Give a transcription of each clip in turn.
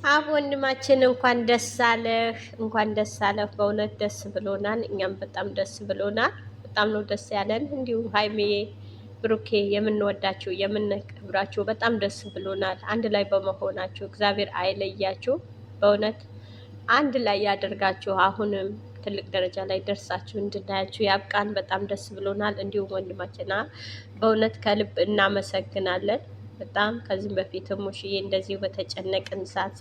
አብ ወንድማችን እንኳን ደስ አለህ፣ እንኳን ደስ አለህ። በእውነት ደስ ብሎናል። እኛም በጣም ደስ ብሎናል። በጣም ነው ደስ ያለን። እንዲሁም ሀይሜዬ፣ ብሩኬ የምንወዳችሁ የምንከብራችሁ በጣም ደስ ብሎናል። አንድ ላይ በመሆናችሁ እግዚአብሔር አይለያችሁ። በእውነት አንድ ላይ ያደርጋችሁ። አሁንም ትልቅ ደረጃ ላይ ደርሳችሁ እንድናያችሁ ያብቃን። በጣም ደስ ብሎናል። እንዲሁም ወንድማችና በእውነት ከልብ እናመሰግናለን። በጣም ከዚህም በፊትም ሙሽዬ እንደዚሁ በተጨነቅን ሰዓት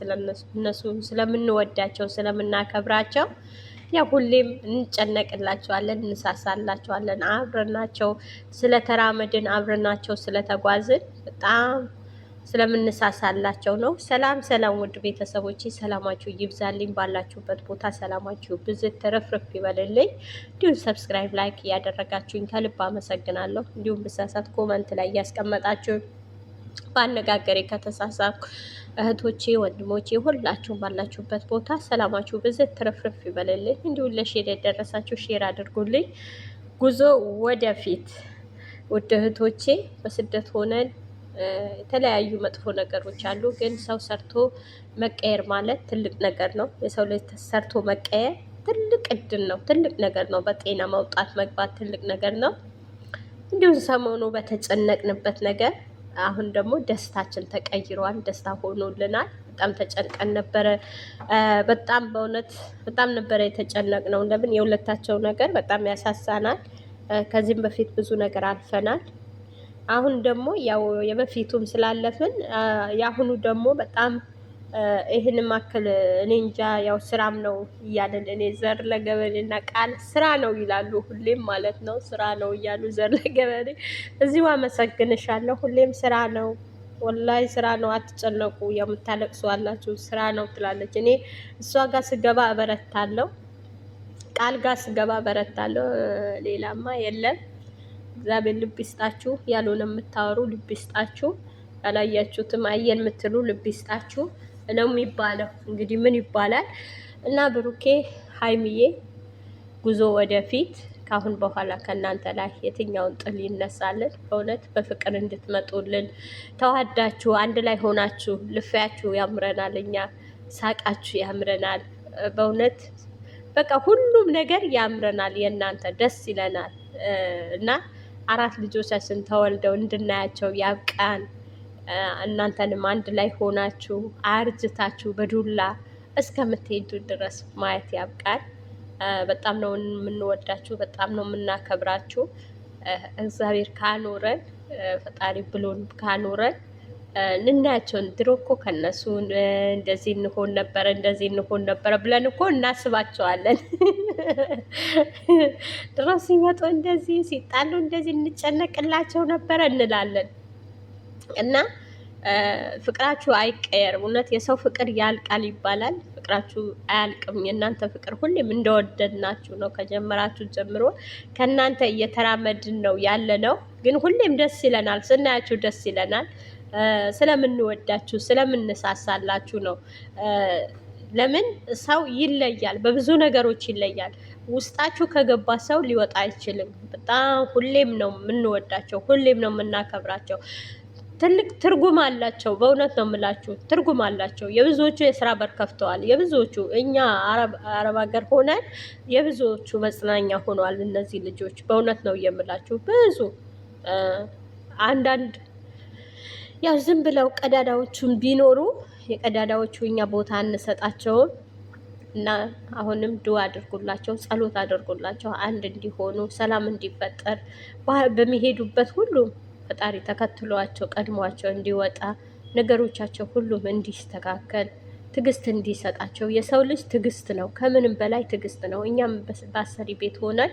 እነሱ ስለምንወዳቸው ስለምናከብራቸው ያ ሁሌም እንጨነቅላቸዋለን፣ እንሳሳላቸዋለን። አብረናቸው ስለተራመድን አብረናቸው ስለተጓዝን በጣም ስለምንሳሳላቸው ነው። ሰላም ሰላም፣ ውድ ቤተሰቦች ሰላማችሁ ይብዛልኝ። ባላችሁበት ቦታ ሰላማችሁ ብዝት ተረፍረፍ ይበልልኝ። እንዲሁም ሰብስክራይብ፣ ላይክ እያደረጋችሁኝ ከልብ አመሰግናለሁ። እንዲሁም ብሳሳት ኮመንት ላይ እያስቀመጣችሁ በአነጋገሬ ከተሳሳትኩ እህቶቼ ወንድሞቼ ሁላችሁም ባላችሁበት ቦታ ሰላማችሁ ብዝት ትርፍርፍ ይበልልኝ። እንዲሁም ለሼር የደረሳችሁ ሼር አድርጉልኝ። ጉዞ ወደፊት ውድ እህቶቼ፣ በስደት ሆነን የተለያዩ መጥፎ ነገሮች አሉ፣ ግን ሰው ሰርቶ መቀየር ማለት ትልቅ ነገር ነው። የሰው ልጅ ሰርቶ መቀየር ትልቅ እድል ነው፣ ትልቅ ነገር ነው። በጤና መውጣት መግባት ትልቅ ነገር ነው። እንዲሁም ሰሞኑ በተጨነቅንበት ነገር አሁን ደግሞ ደስታችን ተቀይሯል። ደስታ ሆኖልናል። በጣም ተጨንቀን ነበረ። በጣም በእውነት በጣም ነበረ የተጨነቅነው። ለምን የሁለታቸው ነገር በጣም ያሳሳናል። ከዚህም በፊት ብዙ ነገር አልፈናል። አሁን ደግሞ ያው የበፊቱም ስላለፍን የአሁኑ ደግሞ በጣም ይህን ማክል እኔ እንጃ። ያው ስራም ነው እያለን እኔ ዘር ለገበሬና ቃል ስራ ነው ይላሉ ሁሌም ማለት ነው። ስራ ነው እያሉ ዘር ለገበሬ እዚሁ አመሰግንሻለሁ። ሁሌም ስራ ነው፣ ወላይ ስራ ነው። አትጨነቁ። የምታለቅሱ አላችሁ፣ ስራ ነው ትላለች። እኔ እሷ ጋር ስገባ እበረታለሁ፣ ቃል ጋር ስገባ እበረታለሁ። ሌላማ የለም። እግዚአብሔር ልብ ይስጣችሁ። ያልሆነ የምታወሩ ልብ ይስጣችሁ። ያላያችሁትም አየን የምትሉ ልብ ይስጣችሁ ነው የሚባለው። እንግዲህ ምን ይባላል? እና ብሩኬ ሀይሚዬ፣ ጉዞ ወደፊት። ካሁን በኋላ ከእናንተ ላይ የትኛውን ጥል ይነሳልን? በእውነት በፍቅር እንድትመጡልን ተዋዳችሁ አንድ ላይ ሆናችሁ ልፋያችሁ ያምረናል። እኛ ሳቃችሁ ያምረናል። በእውነት በቃ ሁሉም ነገር ያምረናል። የእናንተ ደስ ይለናል። እና 4 ልጆቻችን ተወልደው እንድናያቸው ያብቃን። እናንተንም አንድ ላይ ሆናችሁ አርጅታችሁ በዱላ እስከምትሄዱ ድረስ ማየት ያብቃን። በጣም ነው የምንወዳችሁ፣ በጣም ነው የምናከብራችሁ። እግዚአብሔር ካኖረን፣ ፈጣሪ ብሎን ካኖረን እንናያቸውን። ድሮ እኮ ከነሱ እንደዚህ እንሆን ነበረ እንደዚህ እንሆን ነበረ ብለን እኮ እናስባቸዋለን። ድሮ ሲመጡ እንደዚህ ሲጣሉ እንደዚህ እንጨነቅላቸው ነበረ እንላለን። እና ፍቅራችሁ አይቀየርም። እውነት የሰው ፍቅር ያልቃል ይባላል። ፍቅራችሁ አያልቅም። የእናንተ ፍቅር ሁሌም እንደወደድናችሁ ነው። ከጀመራችሁ ጀምሮ ከእናንተ እየተራመድን ነው ያለ ነው። ግን ሁሌም ደስ ይለናል፣ ስናያችሁ ደስ ይለናል። ስለምንወዳችሁ ስለምንሳሳላችሁ ነው። ለምን ሰው ይለያል፣ በብዙ ነገሮች ይለያል። ውስጣችሁ ከገባ ሰው ሊወጣ አይችልም። በጣም ሁሌም ነው የምንወዳቸው፣ ሁሌም ነው የምናከብራቸው። ትልቅ ትርጉም አላቸው። በእውነት ነው የምላችሁ፣ ትርጉም አላቸው። የብዙዎቹ የስራ በር ከፍተዋል። የብዙዎቹ እኛ አረብ ሀገር ሆነን የብዙዎቹ መጽናኛ ሆነዋል እነዚህ ልጆች። በእውነት ነው የምላችሁ። ብዙ አንዳንድ ያው ዝም ብለው ቀዳዳዎቹን ቢኖሩ የቀዳዳዎቹ እኛ ቦታ እንሰጣቸውም። እና አሁንም ድዋ አድርጉላቸው፣ ጸሎት አድርጉላቸው፣ አንድ እንዲሆኑ፣ ሰላም እንዲፈጠር በሚሄዱበት ሁሉም ፈጣሪ ተከትሏቸው ቀድሟቸው እንዲወጣ ነገሮቻቸው ሁሉም እንዲስተካከል ትዕግስት እንዲሰጣቸው። የሰው ልጅ ትዕግስት ነው፣ ከምንም በላይ ትዕግስት ነው። እኛም በአሰሪ ቤት ሆነን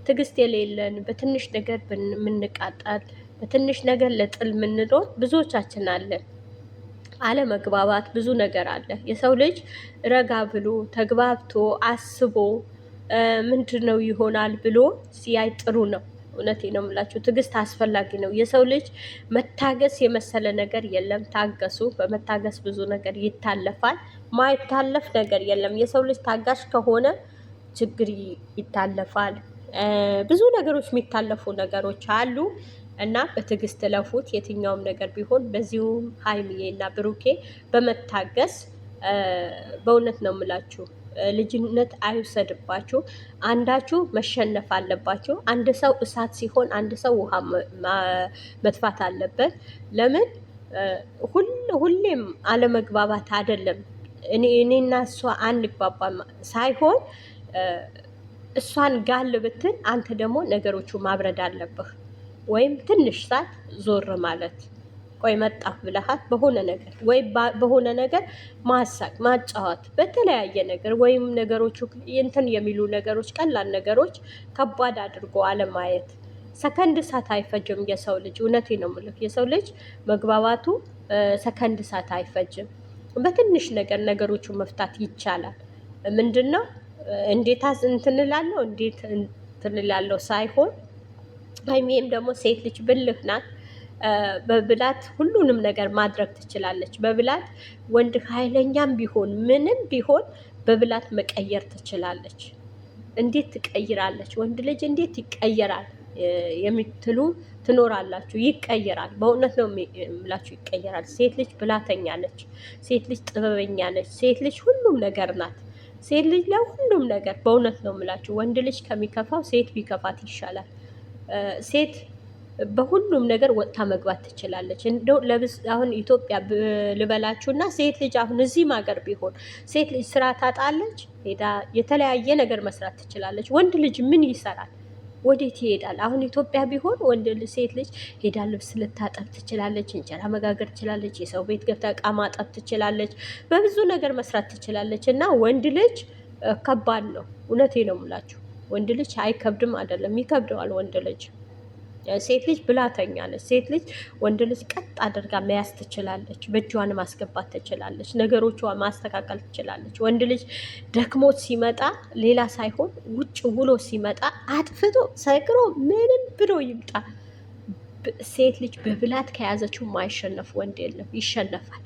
ትዕግስት የሌለን በትንሽ ነገር የምንቃጣል፣ በትንሽ ነገር ለጥል የምንሮጥ ብዙዎቻችን አለን። አለመግባባት ብዙ ነገር አለ። የሰው ልጅ ረጋ ብሎ ተግባብቶ አስቦ ምንድነው ይሆናል ብሎ ሲያይ ጥሩ ነው። እውነቴ ነው የምላችሁ፣ ትዕግስት አስፈላጊ ነው። የሰው ልጅ መታገስ የመሰለ ነገር የለም። ታገሱ። በመታገስ ብዙ ነገር ይታለፋል። ማይታለፍ ነገር የለም። የሰው ልጅ ታጋሽ ከሆነ ችግር ይታለፋል። ብዙ ነገሮች የሚታለፉ ነገሮች አሉ እና በትዕግስት ለፉት። የትኛውም ነገር ቢሆን በዚሁም ሀይሚዬ እና ብሩኬ በመታገስ በእውነት ነው የምላችሁ ልጅነት አይውሰድባችሁ። አንዳችሁ መሸነፍ አለባችሁ። አንድ ሰው እሳት ሲሆን አንድ ሰው ውሃ መጥፋት አለበት። ለምን ሁሌም አለመግባባት አይደለም። እኔና እሷ አንግባባ ሳይሆን እሷን ጋል ብትል አንተ ደግሞ ነገሮቹ ማብረድ አለብህ። ወይም ትንሽ ሰዓት ዞር ማለት ቆይ መጣሁ ብለሃት በሆነ ነገር ወይ በሆነ ነገር ማሳቅ ማጫወት በተለያየ ነገር ወይም ነገሮቹ እንትን የሚሉ ነገሮች ቀላል ነገሮች ከባድ አድርጎ አለማየት። ሰከንድ ሰዓት አይፈጅም የሰው ልጅ። እውነቴ ነው የምልህ የሰው ልጅ መግባባቱ ሰከንድ ሰዓት አይፈጅም። በትንሽ ነገር ነገሮቹ መፍታት ይቻላል። ምንድን ነው እንዴት እንትን እላለሁ እንዴት እንትን እላለሁ ሳይሆን ሀይሚዬም ደግሞ ሴት ልጅ ብልህ ናት። በብላት ሁሉንም ነገር ማድረግ ትችላለች። በብላት ወንድ ኃይለኛም ቢሆን ምንም ቢሆን በብላት መቀየር ትችላለች። እንዴት ትቀይራለች? ወንድ ልጅ እንዴት ይቀየራል የምትሉ ትኖራላችሁ። ይቀየራል። በእውነት ነው የምላችሁ ይቀየራል። ሴት ልጅ ብላተኛ ነች። ሴት ልጅ ጥበበኛ ነች። ሴት ልጅ ሁሉም ነገር ናት። ሴት ልጅ ለሁሉም ነገር በእውነት ነው የምላችሁ። ወንድ ልጅ ከሚከፋው ሴት ቢከፋት ይሻላል። ሴት በሁሉም ነገር ወጥታ መግባት ትችላለች። እንደው አሁን ኢትዮጵያ ልበላችሁና ሴት ልጅ አሁን እዚህም ሀገር ቢሆን ሴት ልጅ ስራ ታጣለች፣ ሄዳ የተለያየ ነገር መስራት ትችላለች። ወንድ ልጅ ምን ይሰራል? ወዴት ይሄዳል? አሁን ኢትዮጵያ ቢሆን ሴት ልጅ ሄዳ ልብስ ልታጠብ ትችላለች፣ እንጀራ መጋገር ትችላለች፣ የሰው ቤት ገብታ እቃ ማጠብ ትችላለች፣ በብዙ ነገር መስራት ትችላለች። እና ወንድ ልጅ ከባድ ነው። እውነቴ ነው የምላችሁ። ወንድ ልጅ አይከብድም አይደለም፣ ይከብደዋል ወንድ ልጅ። ሴት ልጅ ብላተኛ ነች። ሴት ልጅ ወንድ ልጅ ቀጥ አድርጋ መያዝ ትችላለች፣ በእጇን ማስገባት ትችላለች፣ ነገሮቿ ማስተካከል ትችላለች። ወንድ ልጅ ደክሞት ሲመጣ ሌላ ሳይሆን ውጭ ውሎ ሲመጣ አጥፍቶ ሰክሮ ምንም ብሎ ይምጣ፣ ሴት ልጅ በብላት ከያዘችው ማይሸነፍ ወንድ የለም። ይሸነፋል።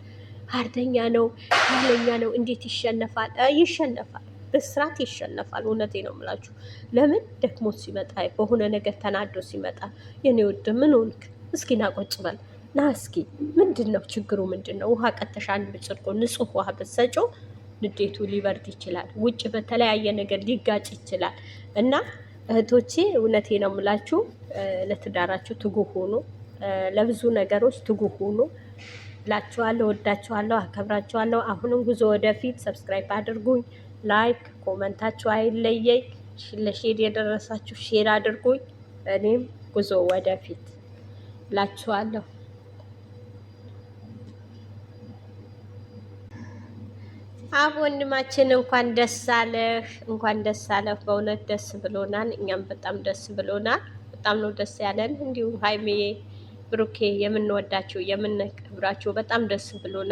ሀርደኛ ነው፣ ኃይለኛ ነው። እንዴት ይሸነፋል? ይሸነፋል። በስርዓት ይሸነፋል። እውነቴ ነው የምላችሁ። ለምን ደክሞት ሲመጣ በሆነ ነገር ተናዶ ሲመጣ የኔ ውድ ምን ሆንክ? እስኪ ና ቁጭ በል ና እስኪ ምንድን ነው ችግሩ? ምንድን ነው? ውሃ ቀተሽ አንድ ብርጭቆ ንጹህ ውሃ ብትሰጪው ንዴቱ ሊበርድ ይችላል። ውጭ በተለያየ ነገር ሊጋጭ ይችላል። እና እህቶቼ እውነቴ ነው የምላችሁ ለትዳራችሁ ትጉ ሁኑ፣ ለብዙ ነገሮች ትጉ ሁኑ እላችኋለሁ። ወዳችኋለሁ፣ አከብራችኋለሁ። አሁንም ጉዞ ወደፊት። ሰብስክራይብ አድርጉኝ፣ ላይክ ኮመንታችሁ አይለየኝ። ለሼር የደረሳችሁ ሼር አድርጉኝ። እኔም ጉዞ ወደፊት እላችኋለሁ። አብ ወንድማችን እንኳን ደስ አለህ፣ እንኳን ደስ አለህ። በእውነት ደስ ብሎናል። እኛም በጣም ደስ ብሎናል። በጣም ነው ደስ ያለን። እንዲሁም ሀይሜ ብሩኬ የምንወዳችሁ የምንከብራችሁ በጣም ደስ ብሎናል።